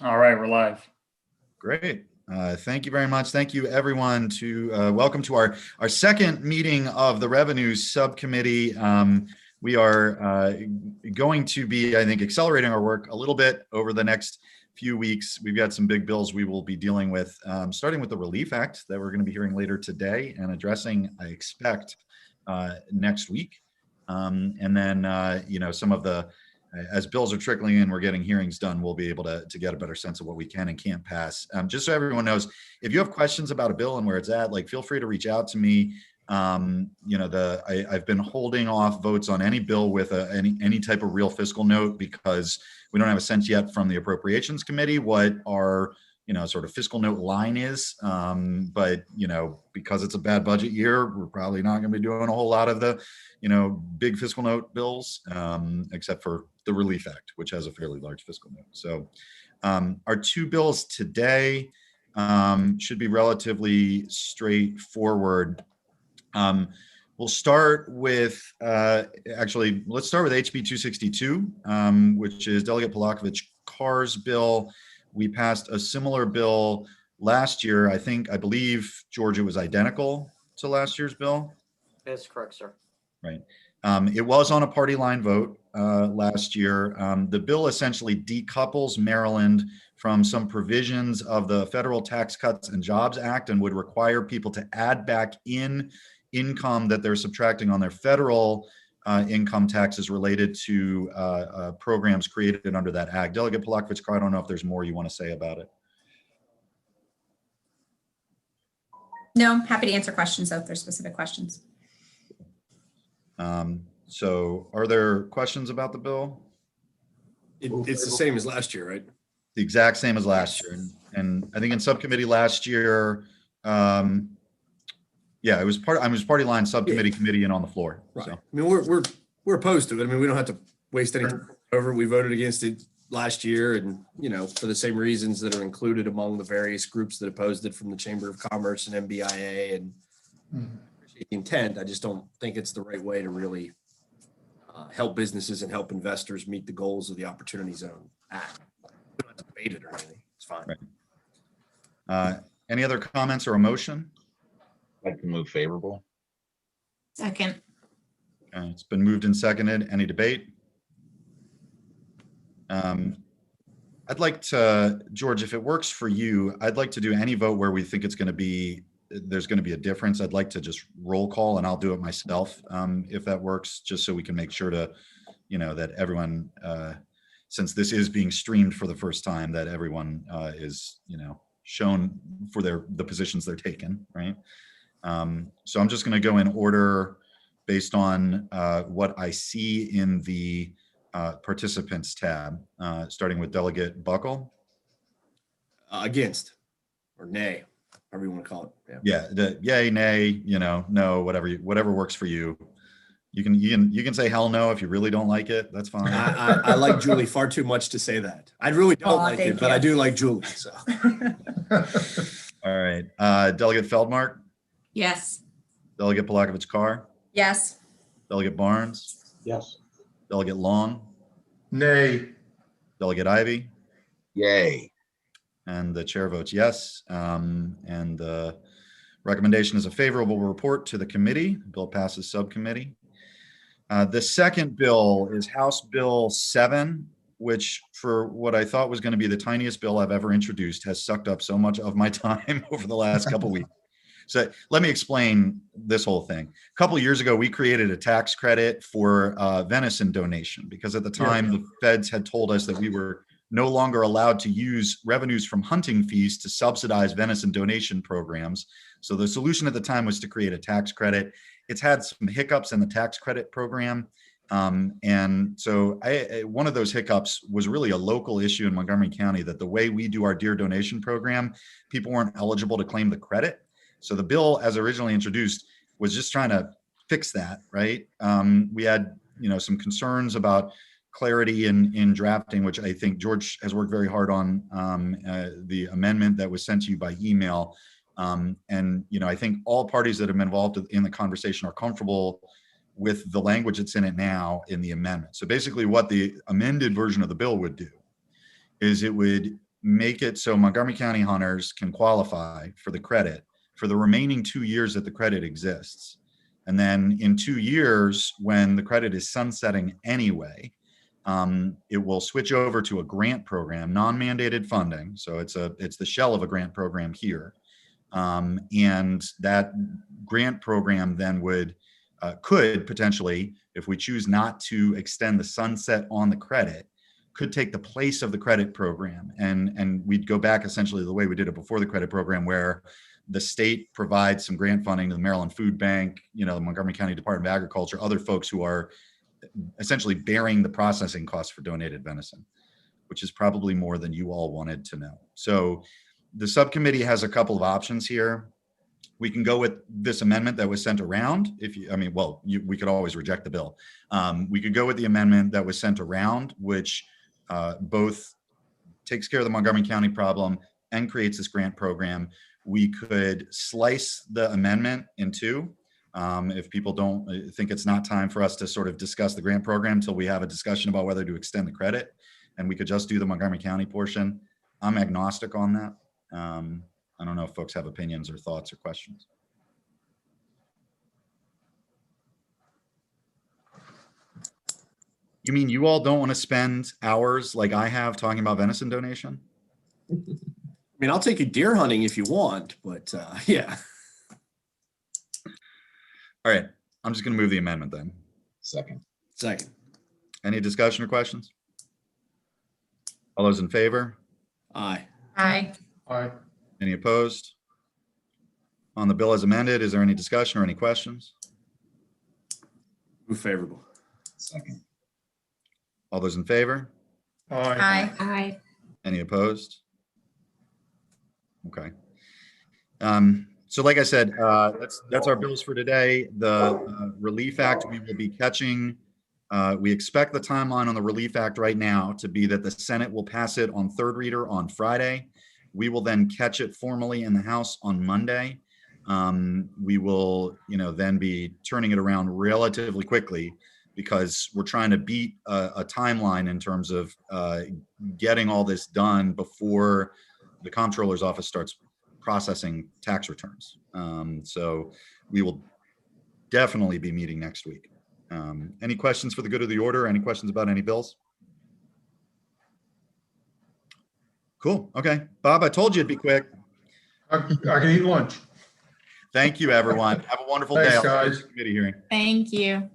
All right, we're live. Great. Thank you very much. Thank you, everyone. Welcome to our second meeting of the Revenue Subcommittee. We are going to be, I think, accelerating our work a little bit over the next few weeks. We've got some big bills we will be dealing with, starting with the Relief Act that we're going to be hearing later today and addressing, I expect, next week. And then, some of the as bills are trickling in, we're getting hearings done, we'll be able to get a better sense of what we can and can't pass. Just so everyone knows, if you have questions about a bill and where it's at, feel free to reach out to me. I've been holding off votes on any bill with any type of real fiscal note because we don't have a sense yet from the Appropriations Committee what our sort of fiscal note line is. But because it's a bad budget year, we're probably not going to be doing a whole lot of the big fiscal note bills, except for the Relief Act, which has a fairly large fiscal note. So our two bills today should be relatively straightforward. We'll start with, let's start with HB 262, which is Delegate Polakovich-Carr's bill. We passed a similar bill last year. I believe, George, it was identical to last year's bill. That's correct, sir. Right. It was on a party line vote last year. The bill essentially decouples Maryland from some provisions of the Federal Tax Cuts and Jobs Act and would require people to add back in income that they're subtracting on their federal income taxes related to programs created under that act. Delegate Polakovich-Carr, I don't know if there's more you want to say about it. No, I'm happy to answer questions though, if there's specific questions. So are there questions about the bill? It's the same as last year, right? The exact same as last year. And I think in subcommittee last year, I was party line subcommittee committee and on the floor. Right. So. I mean, we're opposed to it. I mean, we don't have to waste any time over. We voted against it last year and, for the same reasons that are included among the various groups that opposed it, from the Chamber of Commerce and MBIA and intent. I just don't think it's the right way to really help businesses and help investors meet the goals of the Opportunity Zone Act. We don't have to debate it or anything. It's fine. Right. Any other comments or a motion? I'd like to move favorable. Second. It's been moved and seconded. Any debate? I'd like to, George, if it works for you, I'd like to do any vote where we think there's going to be a difference. I'd like to just roll call, and I'll do it myself if that works, just so we can make sure to, that everyone, since this is being streamed for the first time, that everyone is, shown for the positions they're taking, right? So I'm just going to go in order based on what I see in the participants tab, starting with Delegate Buckle. Against or nay, however you want to call it. Yeah, the yay, nay, no, whatever works for you. You can say hell no if you really don't like it. That's fine. I like Julie far too much to say that. I really don't like it, but I do like Julie. So. All right, Delegate Feldmark. Yes. Delegate Polakovich-Carr. Yes. Delegate Barnes. Yes. Delegate Long. Nay. Delegate Ivy. Yay. And the chair votes yes. And the recommendation is a favorable report to the committee. The bill passes subcommittee. The second bill is House Bill 7, which, for what I thought was going to be the tiniest bill I've ever introduced, has sucked up so much of my time over the last couple weeks. So let me explain this whole thing. A couple of years ago, we created a tax credit for venison donation because at the time the feds had told us that we were no longer allowed to use revenues from hunting fees to subsidize venison donation programs. So the solution at the time was to create a tax credit. It's had some hiccups in the tax credit program. And so one of those hiccups was really a local issue in Montgomery County, that the way we do our deer donation program, people weren't eligible to claim the credit. So the bill, as originally introduced, was just trying to fix that, right? We had, some concerns about clarity in drafting, which I think George has worked very hard on, the amendment that was sent to you by email. And I think all parties that have been involved in the conversation are comfortable with the language that's in it now in the amendment. So basically what the amended version of the bill would do is it would make it so Montgomery County hunters can qualify for the credit for the remaining 2 years that the credit exists. And then in 2 years, when the credit is sunsetting anyway, it will switch over to a grant program, non-mandated funding. So it's the shell of a grant program here. And that grant program then could potentially, if we choose not to extend the sunset on the credit, could take the place of the credit program. And we'd go back essentially the way we did it before the credit program, where the state provides some grant funding to the Maryland Food Bank, the Montgomery County Department of Agriculture, other folks who are essentially bearing the processing costs for donated venison, which is probably more than you all wanted to know. So the subcommittee has a couple of options here. We can go with this amendment that was sent around. We could always reject the bill. We could go with the amendment that was sent around, which both takes care of the Montgomery County problem and creates this grant program. We could slice the amendment in two. If people don't think it's not time for us to sort of discuss the grant program until we have a discussion about whether to extend the credit, and we could just do the Montgomery County portion. I'm agnostic on that. I don't know if folks have opinions or thoughts or questions. You mean you all don't want to spend hours like I have talking about venison donation? I mean, I'll take you deer hunting if you want, but yeah. All right, I'm just going to move the amendment then. Second. Any discussion or questions? All those in favor? Aye. Aye. Aye. Any opposed? On the bill as amended, is there any discussion or any questions? Move favorable. Second. All those in favor? Aye. Aye. Any opposed? Okay. So like I said, that's our bills for today. The Relief Act, we will be catching. We expect the timeline on the Relief Act right now to be that the Senate will pass it on third reader on Friday. We will then catch it formally in the House on Monday. We will, then be turning it around relatively quickly because we're trying to beat a timeline in terms of getting all this done before the comptroller's office starts processing tax returns. So we will definitely be meeting next week. Any questions for the good of the order? Any questions about any bills? Cool. Okay. Bob, I told you it'd be quick. I can eat lunch. Thank you, everyone. Have a wonderful Thanks, day. I'll see you at guys. the committee hearing. Thank you.